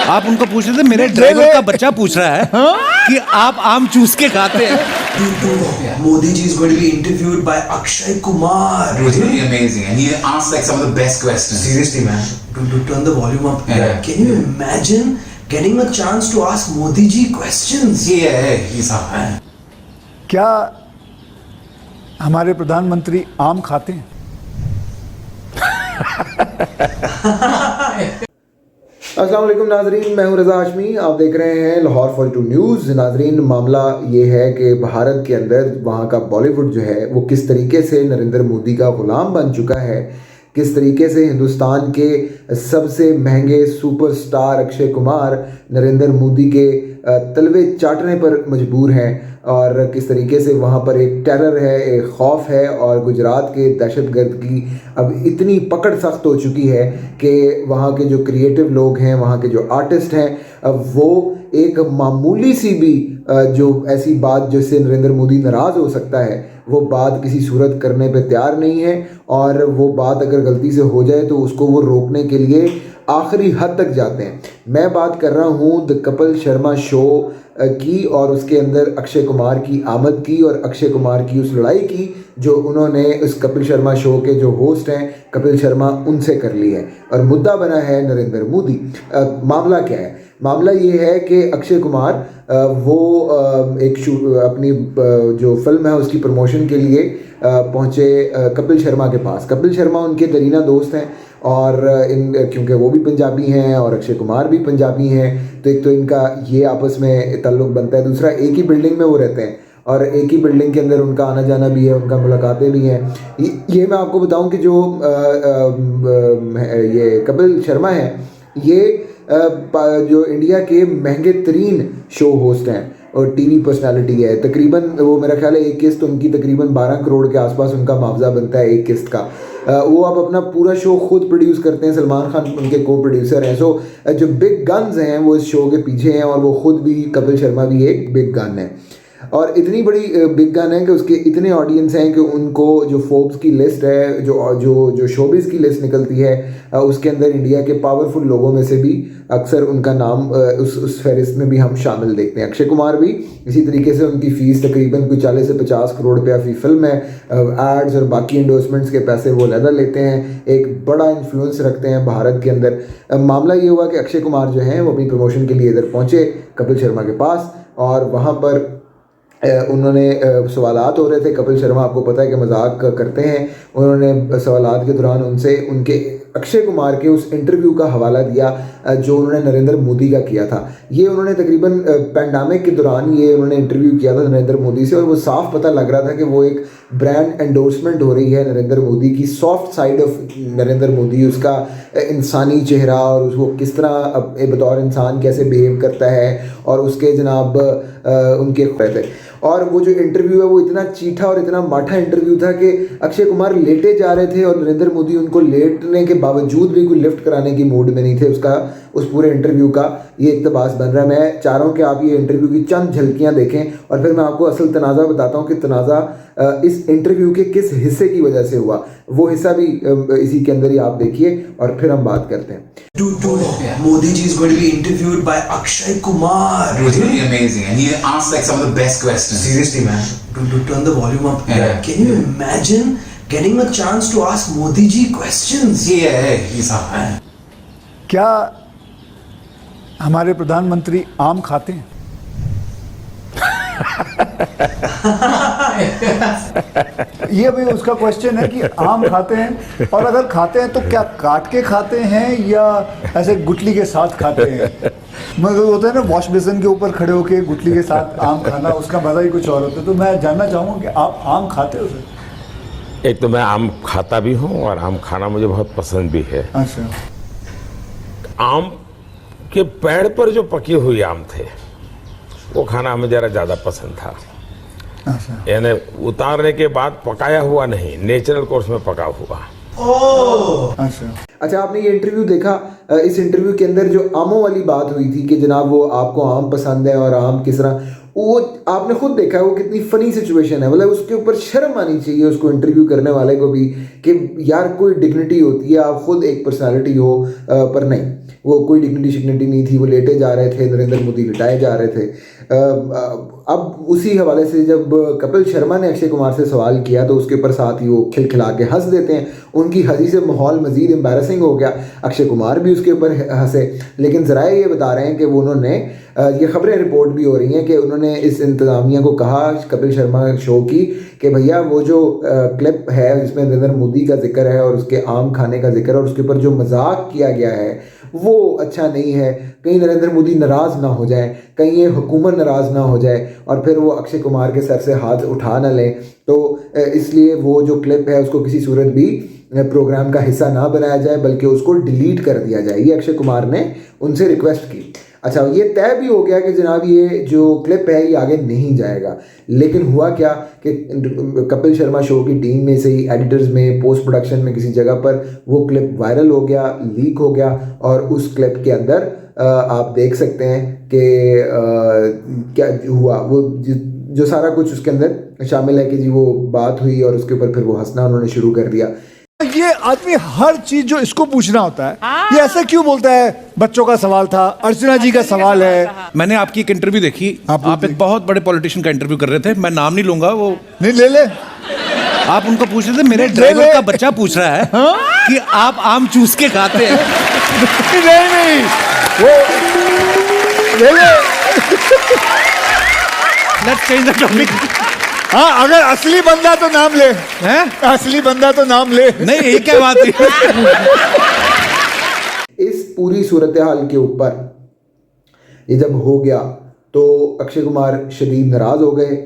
आप उनको पूछ रहे थे, मेरे ड्राइवर का बच्चा पूछ रहा है कि आप आम चूस के खाते हैं। Modi ji is going to be interviewed by Akshay Kumar. It was really amazing, and he asked like some of the best questions. Seriously, man. To turn the volume up. Yeah. Can you imagine getting a chance to ask Modi ji questions? Yeah, he's hot. क्या हमारे प्रधानमंत्री आम खाते हैं? अस्सलाम वालेकुम नाजरीन, मैं हूं रज़ा हाशमी। आप देख रहे हैं लाहौर 42 न्यूज़। नाजरीन, मामला ये है कि भारत के अंदर वहाँ का बॉलीवुड जो है वो किस तरीके से नरेंद्र मोदी का ग़ुलाम बन चुका है, किस तरीके से हिंदुस्तान के सबसे महंगे सुपरस्टार अक्षय कुमार नरेंद्र मोदी के तलवे चाटने पर मजबूर हैं, और किस तरीके से वहाँ पर एक टेरर है, एक खौफ है, और गुजरात के दहशतगर्द की अब इतनी पकड़ सख्त हो चुकी है कि वहाँ के जो क्रिएटिव लोग हैं, वहाँ के जो आर्टिस्ट हैं, अब वो एक मामूली सी भी जो ऐसी बात जिससे नरेंद्र मोदी नाराज़ हो सकता है वो बात किसी सूरत करने पे तैयार नहीं है, और वो बात अगर गलती से हो जाए तो उसको वो रोकने के लिए आखिरी हद तक जाते हैं। मैं बात कर रहा हूँ द कपिल शर्मा शो की, और उसके अंदर अक्षय कुमार की आमद की, और अक्षय कुमार की उस लड़ाई की जो उन्होंने उस कपिल शर्मा शो के जो होस्ट हैं कपिल शर्मा उनसे कर ली है, और मुद्दा बना है नरेंद्र मोदी। मामला क्या है? मामला ये है कि अक्षय कुमार वो एक अपनी जो फिल्म है उसकी प्रमोशन के लिए पहुँचे कपिल शर्मा के पास। कपिल शर्मा उनके दरीना दोस्त हैं, और क्योंकि वो भी पंजाबी हैं और अक्षय कुमार भी पंजाबी हैं, तो एक तो इनका ये आपस में ताल्लुक़ बनता है, दूसरा एक ही बिल्डिंग में वो रहते हैं, और एक ही बिल्डिंग के अंदर उनका आना जाना भी है, उनका मुलाकातें भी हैं। ये मैं आपको बताऊं कि जो ये कपिल शर्मा हैं, ये जो इंडिया के महंगे तरीन शो होस्ट हैं और टीवी पर्सनालिटी है। तकरीबन वो मेरा ख्याल है एक किस्त उनकी तकरीबन 12 करोड़ के आसपास उनका मुआवजा बनता है एक किस्त का। वो अब अपना पूरा शो खुद प्रोड्यूस करते हैं, सलमान खान उनके को प्रोड्यूसर हैं। सो जो बिग गन्स हैं वो इस शो के पीछे हैं, और वो खुद भी कपिल शर्मा भी एक बिग गन है, और इतनी बड़ी बिग गन है कि उसके इतने ऑडियंस हैं कि उनको जो फोर्ब्स की लिस्ट है, जो शोबिज़ की लिस्ट निकलती है, उसके अंदर इंडिया के पावरफुल लोगों में से भी अक्सर उनका नाम उस फहरिस्त में भी हम शामिल देखते हैं। अक्षय कुमार भी इसी तरीके से, उनकी फ़ीस तकरीबन कुछ 40 से 50 करोड़ रुपया फ़ी फिल्म है। एड्स और बाकी इंडोर्समेंट्स के पैसे वो लहदा लेते हैं, एक बड़ा इन्फ्लुएंस रखते हैं भारत के अंदर। मामला ये हुआ कि अक्षय कुमार जो हैं वो अपनी प्रमोशन के लिए इधर पहुँचे कपिल शर्मा के पास, और वहाँ पर उन्होंने सवालात हो रहे थे। कपिल शर्मा आपको पता है कि मजाक करते हैं। उन्होंने सवालात के दौरान उनसे उनके अक्षय कुमार के उस इंटरव्यू का हवाला दिया जो उन्होंने नरेंद्र मोदी का किया था। ये उन्होंने तकरीबन पैंडमिक के दौरान ये उन्होंने इंटरव्यू किया था नरेंद्र मोदी से, और वो साफ पता लग रहा था कि वो एक ब्रांड एंडोर्समेंट हो रही है नरेंद्र मोदी की, soft side of Narendra Modi, उसका इंसानी चेहरा, और उसको किस तरह बतौर इंसान कैसे बिहेव करता है, और उसके जनाब उनके थे। और वो जो इंटरव्यू है वो इतना चीठा और इतना माठा इंटरव्यू था कि अक्षय कुमार लेटे जा रहे थे, और नरेंद्र मोदी उनको लेटने के बावजूद भी कोई लिफ्ट कराने की मूड में नहीं थे। उस पूरे इंटरव्यू का ये इक़्तिबास बन रहा है। मैं चाह रहा हूँ कि आप ये इंटरव्यू की चंद झलकियाँ देखें, और फिर मैं आपको असल तनाज़ा बताता हूँ कि तनाज़ा इस इंटरव्यू के किस हिस्से की वजह से हुआ। वो हिस्सा भी इसी के अंदर ही आप देखिए, और फिर हम बात करते हैं। Modi ji is going to be interviewed by Akshay Kumar. It was really amazing, and he asked like some of the best questions. Seriously, man. To turn the volume up. Yeah. Can you imagine getting a chance to ask Modi ji questions? Yeah, he's hot. क्या हमारे प्रधानमंत्री आम खाते हैं? ये भी उसका question है कि आम खाते हैं, और अगर खाते हैं तो क्या काट के खाते हैं या ऐसे गुटली के साथ खाते हैं? मतलब होता है ना वॉश बेसिन के ऊपर खड़े होके गुटली के साथ आम खाना, उसका मज़ा ही कुछ और होता है। तो मैं जानना चाहूँगा कि आप आम खाते हो सर? एक तो मैं आम खाता भी हूँ, और आम खाना मुझे बहुत पसंद भी है। अच्छा। आम के पेड़ पर जो पकी हुई आम थे वो खाना हमें ज़रा ज़्यादा पसंद था। अच्छा। यानी उतारने के बाद पकाया हुआ नहीं, नेचुरल कोर्स में पका हुआ। अच्छा, आपने ये इंटरव्यू देखा? इस इंटरव्यू के अंदर जो आमों वाली बात हुई थी कि जनाब वो आपको आम पसंद है और आम किस तरह, वो आपने खुद देखा वो कितनी फ़नी सिचुएशन है। मतलब उसके ऊपर शर्म आनी चाहिए उसको इंटरव्यू करने वाले को भी कि यार कोई डिग्निटी होती है, आप खुद एक पर्सनालिटी हो, पर नहीं। वो कोई डिग्निटी नहीं थी, वो लेटे जा रहे थे, नरेंद्र मोदी लिटाए जा रहे थे। अब उसी हवाले से जब कपिल शर्मा ने अक्षय कुमार से सवाल किया तो उसके ऊपर साथ ही वो खिलखिला के हंस देते हैं। उनकी हंसी से माहौल मज़ीद एम्बैरसिंग हो गया, अक्षय कुमार भी उसके ऊपर हंसे। लेकिन ज़राए ये बता रहे हैं कि वो उन्होंने ये खबरें रिपोर्ट भी हो रही हैं कि उन्होंने इस इंतज़ामिया को कहा कपिल शर्मा शो की कि भैया वो जो क्लिप है जिसमें नरेंद्र मोदी का जिक्र है और उसके आम खाने का जिक्र है और उसके ऊपर जो मजाक किया गया है वो अच्छा नहीं है, कहीं नरेंद्र मोदी नाराज़ ना हो जाए, कहीं ये हुकूमत नाराज़ ना हो जाए और फिर वो अक्षय कुमार के सर से हाथ उठा ना लें, तो इसलिए वो जो क्लिप है उसको किसी सूरत भी प्रोग्राम का हिस्सा ना बनाया जाए बल्कि उसको डिलीट कर दिया जाए। ये अक्षय कुमार ने उनसे रिक्वेस्ट की। अच्छा, ये तय भी हो गया कि जनाब ये जो क्लिप है ये आगे नहीं जाएगा। लेकिन हुआ क्या कि कपिल शर्मा शो की टीम में से ही एडिटर्स में, पोस्ट प्रोडक्शन में किसी जगह पर वो क्लिप वायरल हो गया, लीक हो गया और उस क्लिप के अंदर आप देख सकते हैं कि क्या हुआ। वो जो सारा कुछ उसके अंदर शामिल है कि जी वो बात हुई और उसके ऊपर फिर वो हंसना उन्होंने शुरू कर दिया। ये आदमी हर चीज जो इसको पूछना होता है, ये ऐसा क्यों बोलता है? बच्चों का सवाल था, अर्चना जी का सवाल है। मैंने आपकी एक इंटरव्यू देखी, आप एक बहुत बड़े पॉलिटिशियन का इंटरव्यू कर रहे थे, मैं नाम नहीं लूंगा, वो नहीं ले ले। आप उनको पूछ रहे थे, मेरे ड्राइवर का बच्चा पूछ रहा है कि आप आम चूस के खाते हैं। नहीं वो ले ले। Let's change the topic. हाँ, अगर असली बंदा तो नाम ले, हैं? असली बंदा तो नाम ले। नहीं, ये क्या बात है? इस पूरी सूरत हाल के ऊपर ये जब हो गया तो अक्षय कुमार शदीद नाराज़ हो गए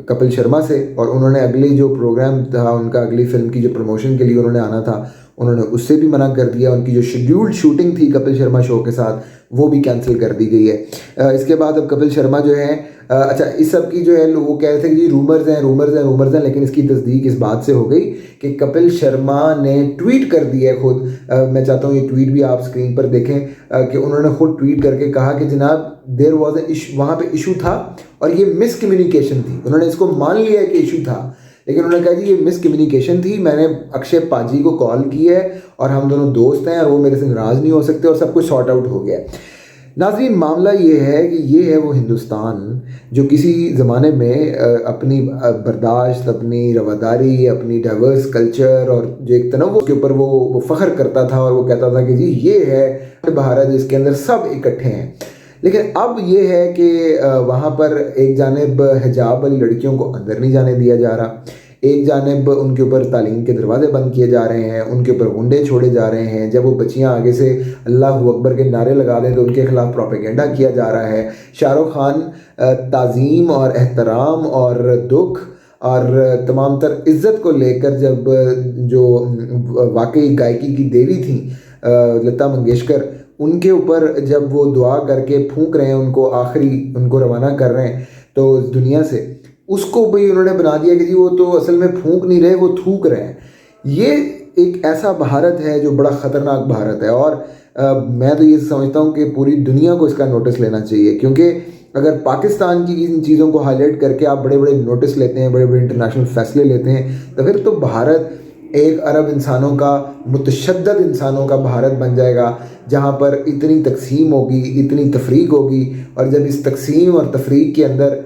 कपिल शर्मा से और उन्होंने अगले जो प्रोग्राम था उनका, अगली फिल्म की जो प्रमोशन के लिए उन्होंने आना था, उन्होंने उससे भी मना कर दिया। उनकी जो शेड्यूल्ड शूटिंग थी कपिल शर्मा शो के साथ वो भी कैंसिल कर दी गई है। इसके बाद अब कपिल शर्मा जो है, अच्छा इस सब की जो है लोग कह रहे थे कि जी रूमर्स हैं, लेकिन इसकी तस्दीक इस बात से हो गई कि कपिल शर्मा ने ट्वीट कर दिया है खुद। मैं चाहता हूँ ये ट्वीट भी आप स्क्रीन पर देखें कि उन्होंने खुद ट्वीट करके कहा कि जनाब देयर वाज अ इशू, वहाँ पे इशू था और ये मिसकम्युनिकेशन थी। उन्होंने इसको मान लिया है कि इशू था, लेकिन उन्होंने कहा जी ये मिसकम्युनिकेशन थी, मैंने अक्षय पाजी को कॉल की है और हम दोनों दोस्त हैं और वो मेरे से नाराज़ नहीं हो सकते और सब कुछ सॉर्ट आउट हो गया। नाज़रीन, मामला ये है कि ये है वो हिंदुस्तान जो किसी ज़माने में अपनी बर्दाश्त, अपनी रवादारी, अपनी डाइवर्स कल्चर और जो एक तनव्वुर के ऊपर वो फ़ख्र करता था और वो कहता था कि जी ये है भारत जिसके अंदर सब इकट्ठे हैं। लेकिन अब ये है कि वहाँ पर एक जानिब हिजाब वाली लड़कियों को अंदर नहीं जाने दिया जा रहा, एक जानिब उनके ऊपर तालीम के दरवाजे बंद किए जा रहे हैं, उनके ऊपर गुंडे छोड़े जा रहे हैं। जब वो बच्चियाँ आगे से अल्लाह अकबर के नारे लगा दें तो उनके खिलाफ प्रोपेगेंडा किया जा रहा है। शाहरुख खान ताज़ीम और एहतराम और दुख और तमाम तर इज़्ज़त को लेकर जब जो वाकई गायकी की देवी थी लता मंगेशकर, उनके ऊपर जब वो दुआ करके फूंक रहे हैं, उनको आखिरी उनको रवाना कर रहे हैं तो दुनिया से, उसको भी उन्होंने बना दिया कि जी वो तो असल में फूंक नहीं रहे, वो थूक रहे हैं। ये एक ऐसा भारत है जो बड़ा ख़तरनाक भारत है और मैं तो ये समझता हूँ कि पूरी दुनिया को इसका नोटिस लेना चाहिए, क्योंकि अगर पाकिस्तान की इन चीज़ों को हाईलाइट करके आप बड़े बड़े नोटिस लेते हैं, बड़े बड़े इंटरनेशनल फैसले लेते हैं, तो फिर तो भारत एक अरब इंसानों का, मुतशद्दद इंसानों का भारत बन जाएगा, जहाँ पर इतनी तकसीम होगी, इतनी तफरीक होगी। और जब इस तकसीम और तफरीक के अंदर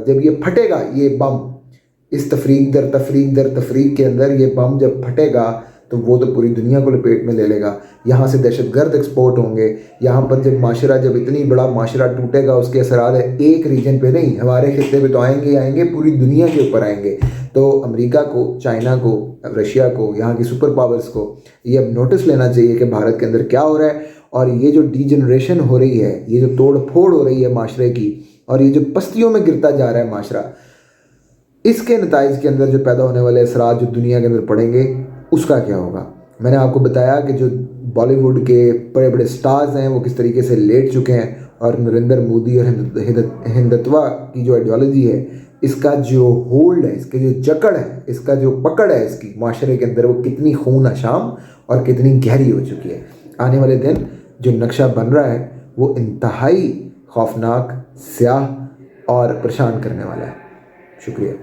जब ये फटेगा, ये बम, इस तफरीक दर तफरीक के अंदर ये बम जब फटेगा तो वो तो पूरी दुनिया को लपेट में ले लेगा। यहाँ से दहशतगर्द एक्सपोर्ट होंगे, यहाँ पर जब माशरा, जब इतनी बड़ा माशरा टूटेगा उसके असरात एक रीजन पे नहीं, हमारे खित्ते पे तो आएंगे, पूरी दुनिया के ऊपर आएंगे। तो अमेरिका को, चाइना को, रशिया को, यहाँ की सुपर पावर्स को ये अब नोटिस लेना चाहिए कि भारत के अंदर क्या हो रहा है। और ये जो डीजनरेशन हो रही है, ये जो तोड़ फोड़ हो रही है माशरे की, और ये जो पस्तियों में गिरता जा रहा है माशरा, इसके नताइज के अंदर जो पैदा होने वाले असरात जो दुनिया के अंदर पड़ेंगे उसका क्या होगा। मैंने आपको बताया कि जो बॉलीवुड के बड़े बड़े स्टार्स हैं वो किस तरीके से लेट चुके हैं, और नरेंद्र मोदी और हिंदुत्वा की जो आइडियोलॉजी है, इसका जो होल्ड है, इसके जो जकड़ है, इसका जो पकड़ है इसकी माशरे के अंदर, वो कितनी खून आशाम और कितनी गहरी हो चुकी है। आने वाले दिन जो नक्शा बन रहा है वो इंतहाई खौफनाक, स्याह और परेशान करने वाला है। शुक्रिया।